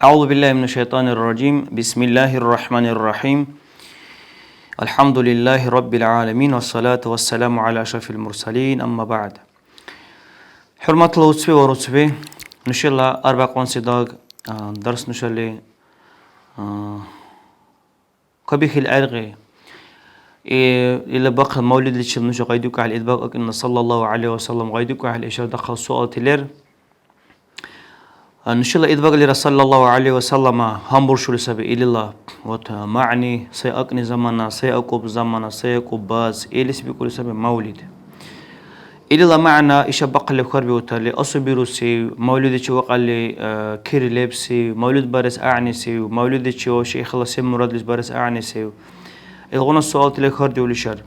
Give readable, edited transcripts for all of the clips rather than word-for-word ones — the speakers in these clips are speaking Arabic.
أعوذ بالله من الشيطان الرجيم. بسم الله الرحمن الرحيم. الحمد لله رب العالمين والصلاة والسلام على أشرف المرسلين. أما بعد. حرمة الوصفة ورصفة إن شاء الله 4 دقائق درس نشالي قبيح الألغي إلى بقى مولد للشيخ نشا غيدوك على الإدباق إن صلى الله عليه وسلم غيدوك على الإشارة دخل سؤال تلير إن شاء الله إدباق لي صلى الله عليه وسلم هم برشو لسبب إلى الله وتمعني سيأكني زمانا سيأكوب زمانا سيأكوب باز إليس بكل سبب مولد إلى الله معنا إيش بقى اللي خربي وتالي أصبروسي مولد شو وقال لي كيري لبسي مولد بارس أعنيسي مولد شو شيخ الله سيم مراد لس بارس أعنيسي الغنى السؤال تلي خرجي ولشر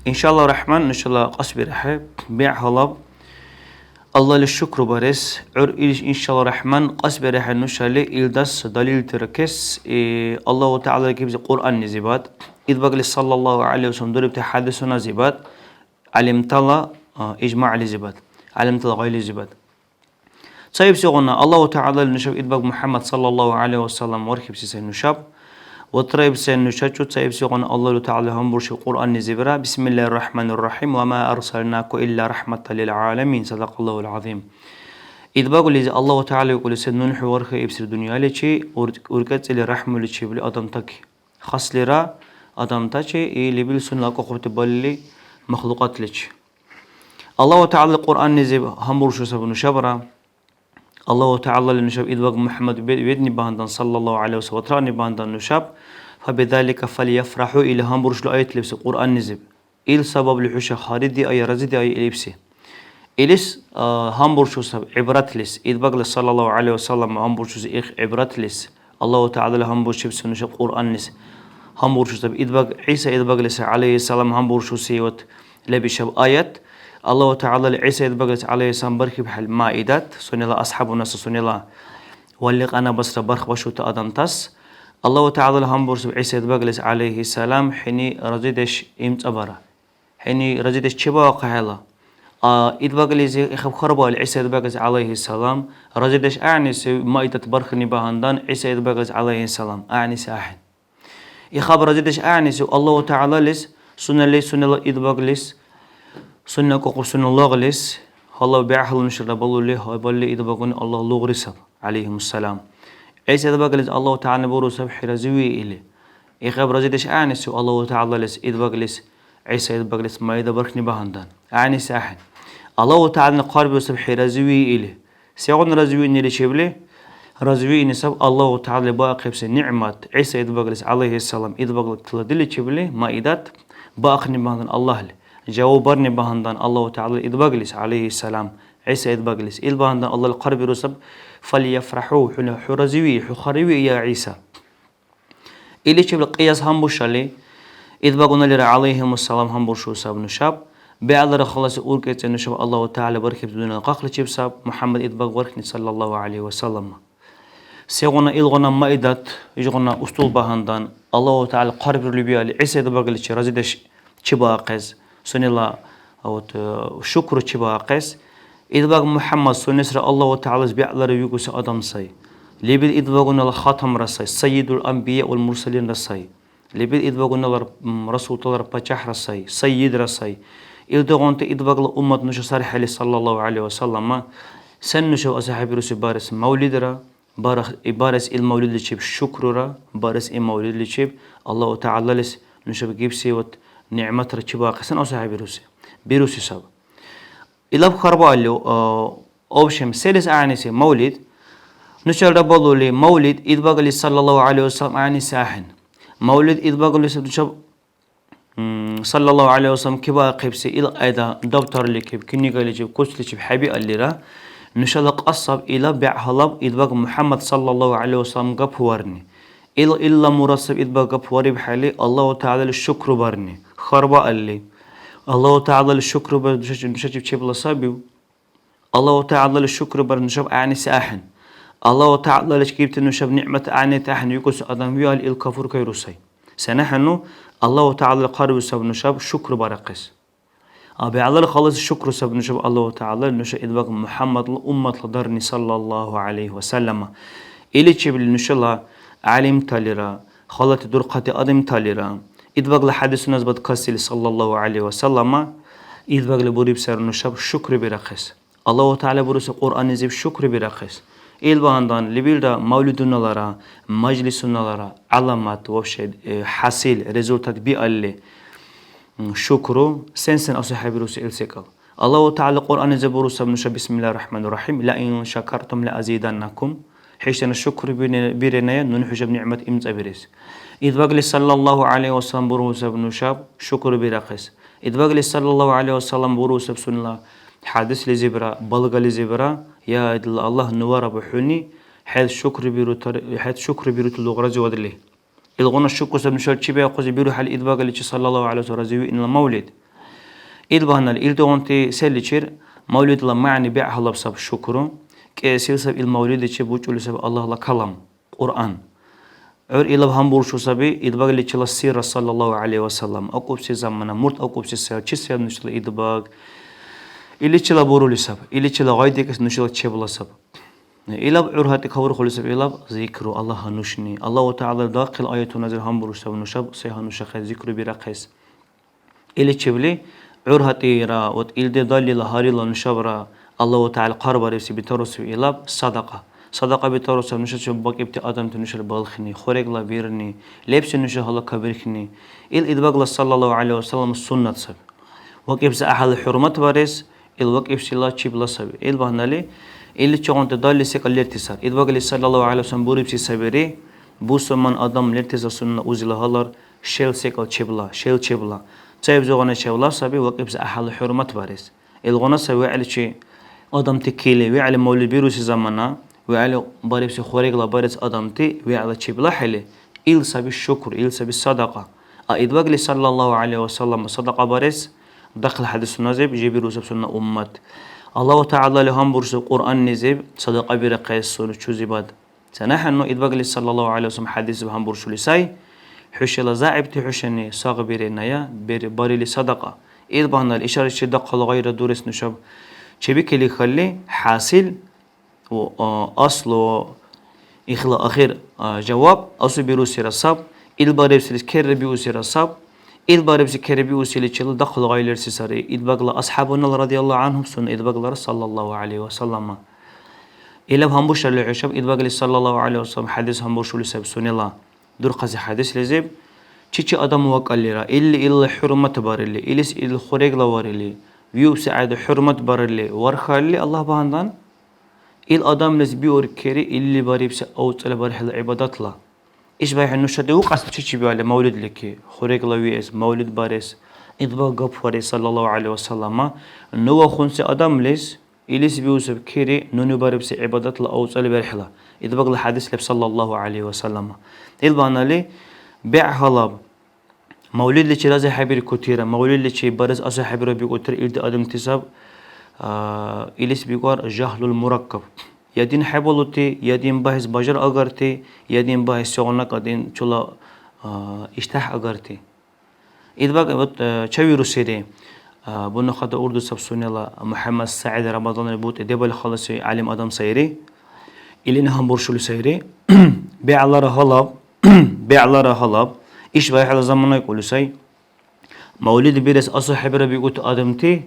إن شاء الله الرحمن إن شاء الله أصبر حب بيع هلاب الله للشكر بارس إن شاء الله الرحمن أصبر حب نشالي إلدس دليل تركس الله تعالى كيف القرآن نزبات إذ بقى صلى الله عليه وسلم درب تحدثنا زبات علمت الله إجماع لزبات علمت الله غير لزبات طيب سيغنا الله تعالى نشوف إذ بقى محمد صلى الله عليه وسلم وركب سيسين نشاب وطريب سين نشاتشو طيب سيغنا الله تعالى هم برش القرآن نزبرا بسم الله الرحمن الرحيم وما أرسلناك إلا رحمة للعالمين صدق الله العظيم إذ بقى لي الله تعالى يقول سيدنا نحو ورخي إبسر الدنيا لشي وركت إلي رحمة لشي بلي أدم تكي خاص لرا أدم تكي إلي بلسون لكو خبت بالي مخلوقات لك الله تعالى القرآن نزب هم برشو سبنو شبرا الله تعالى لنشاب إذ وقت محمد بيدني باندان صلى الله عليه وسلم وتراني باندان نشاب فبذلك فليفرحوا إلى هم برش لآية لبس القرآن نزب إل سبب لحوشة خاردي أي رزدي أي إلبسي إليس هم برشو سب عبرات لس إذ وقت صلى الله عليه وسلم هم برشو إخ عبرات لس الله تعالى هم برشو نشاب قرآن نس هم برشو سب إذ وقت عيسى إذ وقت عليه السلام هم برشو سيوت لبشب آيات الله تعالى عيسى يتبقى عليه السلام بركب حل مائدات سنة الله أصحاب الناس سنة الله واللي أنا بس برخ بشوت أدم تس الله تعالى هم برس عيسى يتبقى عليه السلام حيني رزيدش إمت أبرة حيني رزيدش شبا قهلا يتبقى لي زي خب خربا عيسى يتبقى عليه السلام رزيدش أعنيس مائدة برخني بهندان عيسى يتبقى عليه السلام أعنيس أحد يخبر رزيدش أعنيس الله تعالى لس سنة الله يتبقى لس سنة كوكو سنة الله غلس الله بيعهل نشر بلو له بلي إذا بقول الله لغرسل عليهم السلام عيسى إذا بقول الله تعالى بروس بحرزوي إليه يخبر رزيدش أعنس الله تعالى لس إذا بقول عيسى إذا بقول ما إذا بركني بهندان أعنس أحد الله تعالى قارب بحرزوي إليه سيغن رزوي نيل شبله رزوي نسب الله تعالى باقي بس نعمة عيسى إذا بقول عليه السلام إذا بقول تلدل شبله ما إذا باقني بهندان الله له جاوبرني بهندان الله تعالى إذ بجلس عليه السلام عيسى إذ بجلس إذ بهندان الله القرب رسب فليفرحوا حرزوي حخروي يا عيسى إلي شبل قياس هم بشلي إذ بقولنا لرا عليهم السلام هم برشوا سب نشاب بعد خلاص أوركت نشاب الله تعالى بركب بدون قاقل شب سب محمد إذ بقولكني صلى الله عليه وسلم سيغنا إلغنا مائدات يجغنا أسطول بهندان الله تعالى قرب ربيع عيسى إذ بجلس رزيدش شباقز سنة الله أو شكر شباقس إذ بق محمد سنسر الله تعالى بيعلى ريوكس أدم سي لبيد إذ بقولنا الخاتم رسي سيد الأنبياء والمرسلين رسي لبيد إذ بقولنا رسول الله بجح رسي سيد رسي إذ دعونت إذ بقول أمة نشر صالح صلى الله عليه وسلم سنشوا أصحاب رسول بارس مولد را بارس المولد لشيب شكر را بارس المولد لشيب الله تعالى لس نشر جيب سيوت نعمة رتشبا قسن أو صاحب بيروسي سب إلا بخربا اللي أوبشم سيلس أعنيسي مولد نشر ربضو لي مولد إذ بقى لي صلى الله عليه وسلم أعني ساحن مولد إذ بقى لي صلى الله عليه وسلم كبا قبسي إلى أيضا دكتور اللي كيب كني قال لي كوش اللي حبي اللي را نشر لك أصب إلى بيع هلب إذ بقى محمد صلى الله عليه وسلم قب ورني إلا مرسب إذ بقى قب وري بحالي الله تعالى الشكر برني خربا اللي الله تعالى الشكر بنشجب شيء بلا صابيو الله تعالى الشكر بنشجب أعني ساحن الله تعالى لشكيبت نشجب نعمة أعني تاحن يقص أدم ويال الكفر كيروسي سنحنو الله تعالى قارب سب نشجب شكر برقص أبي على خالص الشكر سب نشجب الله تعالى نشجب إذ بقى محمد الأمة لدرني صلى الله عليه وسلم إلي بل نشلا علم تاليرا خلت درقة أدم تاليرا إدباغ حديث نزبط كسل صلى الله عليه وسلم إدباغ لبوري بسر نشاب شكر برخص الله تعالى بروس القرآن نزيب شكر برخص إلباندان لبيلدا مولدنا مجلسنا لرا علامات وشد حاصل ريزولتات بيالله شكرو سنسن أصحاب بروس إلسكال الله تعالى القرآن زبروس بنشاب بسم الله الرحمن الرحيم لئن شكرتم لأزيدنكم حيشنا الشكر بيرنا ننحج بنعمة إمت أبريس إذ بقل صلى الله عليه وسلم بروس بنشاب شكر برخص إذ بقل صلى الله عليه وسلم بروس بسن الله حادث لزبرا بلغ لزبرا يا الله نوار بحوني حيث شكر بيرو تلغرز ودله الغنا الشكر سبنشال تشبه قز بيرو حال إذ بقل صلى الله عليه وسلم إن المولد إذ بهنا الإلدو أنت سلتشير مولد الله معني بيع الله بسبب شكره كأسيل سب المولد تشبوش ولا سب الله لا كلام قرآن عر إلى هم برشوا سبي إدباغ اللي تلا السيرة صلى الله عليه وسلم أقوب سي زمنا مرت أقوب سي سير تشسير نشل إدباغ اللي تلا بورو لسب اللي تلا غايدك نشل تشبلا سب إلى عرهات كور خلص إلى ذكر الله نشني الله تعالى داخل آية نزل هم برشوا نشب سيها نشخ ذكر برقص اللي تشبلي عرهات را وت إلدي دالي لهاري لنشبرا الله تعالى قرب رسي بترس إلى صدقة بترس نشر شباك ابت آدم تنشر بالخني خورق لا بيرني لبس نشر هلا كبرخني إدباغ صلى الله عليه وسلم السنة سب وقف أحد حرمة بارس الوقف سلا تشيب لا سب بهنالي اللي تشون تدل سكال لرتسار إدباغ صلى الله عليه وسلم بورب سي سبري بوس من آدم لرتسار سنة أوزلا هلر شيل سكال تشيبلا شيل تشيبلا تايب زغنا شيبلا سب وقف أحد حرمة بارس الغنا سوي على شيء آدم تكيله وعلى مولد بيروس زمانه وعلى باربس خوريق لا بارس آدم تي وعلى تشيبلا حله إل سبي الشكر إل سبي الصدقة إدباغ صلى الله عليه وسلم صدقة بارس دخل حديث نزيب جبير سنة أمت الله تعالى لهم برس القرآن نزيب صدقة برقيس سنة شوزباد سنحن إدباغ صلى الله عليه وسلم حديث بهم برس لساي حش لا زعب تحشني صاغ بيرنايا باري لصدقة إدباغنا الإشارة شدق غير دورس نشب شبيك اللي يخلي حاصل وأصل وإخلا أخير جواب أصل بيروسي رصاب البارب سلس كير بيوسي رصاب البارب سكير بيوسي لشل دخل غير سسري إدباغلا أصحابنا رضي الله عنهم سن إدباغلا صلى الله عليه وسلم إلا هم بوش العشب إدباغلا صلى الله عليه وسلم حديث هم بوش لسب سن الله دور قصي حديث لزيب تشي أدم وقاليرا إلا حرمة بارلي إلس الخريج لوارلي ويو سعد حرمة بارلي ورخالي الله بهندان الأدم نسبي وركري اللي باريبس أو تلا بارح العبادات لا إيش بايح إنه شد وقص تشي بيعلى مولد لك خريج لويس مولد باريس إذبا قبوري صلى الله عليه وسلم نو خنس أدم ليس إليس بيوسف كري نو باريبس عبادات لا أو تلا بارح لا إذبا الحديث لب صلى الله عليه وسلم إذبا أنا لي بيع هلاب مولد لشي رازي حبير كتيرة مولد لشي بارز أصي حبير بيكتير إلد أدم تساب إليس بيقار جهل المركب يدين حبولتي يدين باهز بجر أجرتي يدين باهز شغلك أدين شلا اشتاح أجرتي إذا بقى شوي رسيري بنا خد أردو سبسونيلا محمد سعيد رمضان البوت دبل خلاص علم أدم سيري إلين هم برشلو سيري بيع الله رهلاب بيع الله رهلاب إيش بقى على زمانه يقول سي مولد بيرس أصحاب ربي قلت أدمتي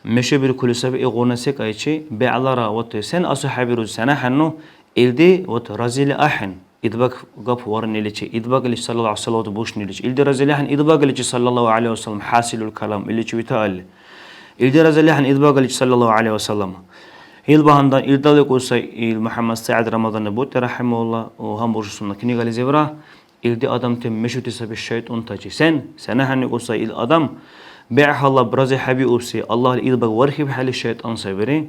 مشي بالكل سبب إغناسك أيشي بعلارا وتسن أصحاب السنة حنو إلدي وترازيل أحن إدباق قف ورني لشي إدباق اللي صلى الله عليه وسلم بوشني لشي إلدي رازيل أحن إدباق اللي صلى الله عليه وسلم حاصل الكلام اللي شو بيتقال إلدي رازيل أحن إدباق اللي صلى الله عليه وسلم هيل بهندان إلدالك وسي محمد سعد رمضان بوت رحمه الله وهم برشلونة كني قال زبرا إلدي آدم تم مشو تسبب الشيطان تاجي سنة حنو وسي الآدم بيع الله برازي حبي أوسي الله إلبا ورخي بحال الشيطان صبري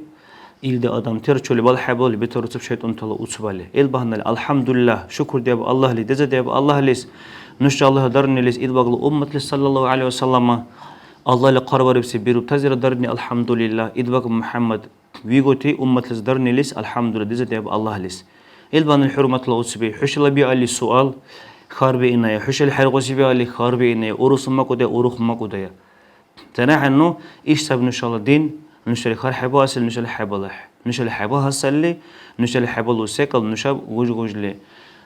إلدا آدم ترشوا لبال حبول بترتب شيطان تلا أوسبالي إلبهن الحمد لله شكر دياب الله لي دزا دياب الله ليس نشاء الله درني ليس إلبا أمة صلى الله عليه وسلم الله لقرب ربسي بيرو تزر درني الحمد لله إلبا محمد ويقولي أمة ليس درني ليس الحمد لله دزا دياب الله ليس إلبهن الحرمة لا أوسبي حش الله بيا لي سؤال خاربي إنايا حش الحرقوسي بيا لي خاربي إنايا أروس ما كده أروخ ما كده تناح إنه إيش سبب إن شاء الله دين نشتري خار حبا أصل نشتري حبا لح نشتري حبا هسلي نشتري حبا لو سيكل نشاب وج لي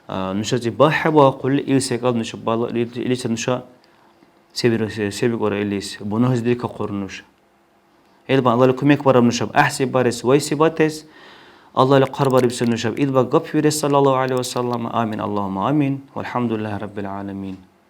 نشتري با حبا قل إل سيكل نشاب بالا إليس نشا سيبي قرأ إليس بنوهز ديك قرنوش إلبا الله لكم يكبر نشاب أحسي بارس ويسي باتس الله لقرب ربس نشاب إلبا قب صلى الله عليه وسلم آمين اللهم آمين والحمد لله رب العالمين.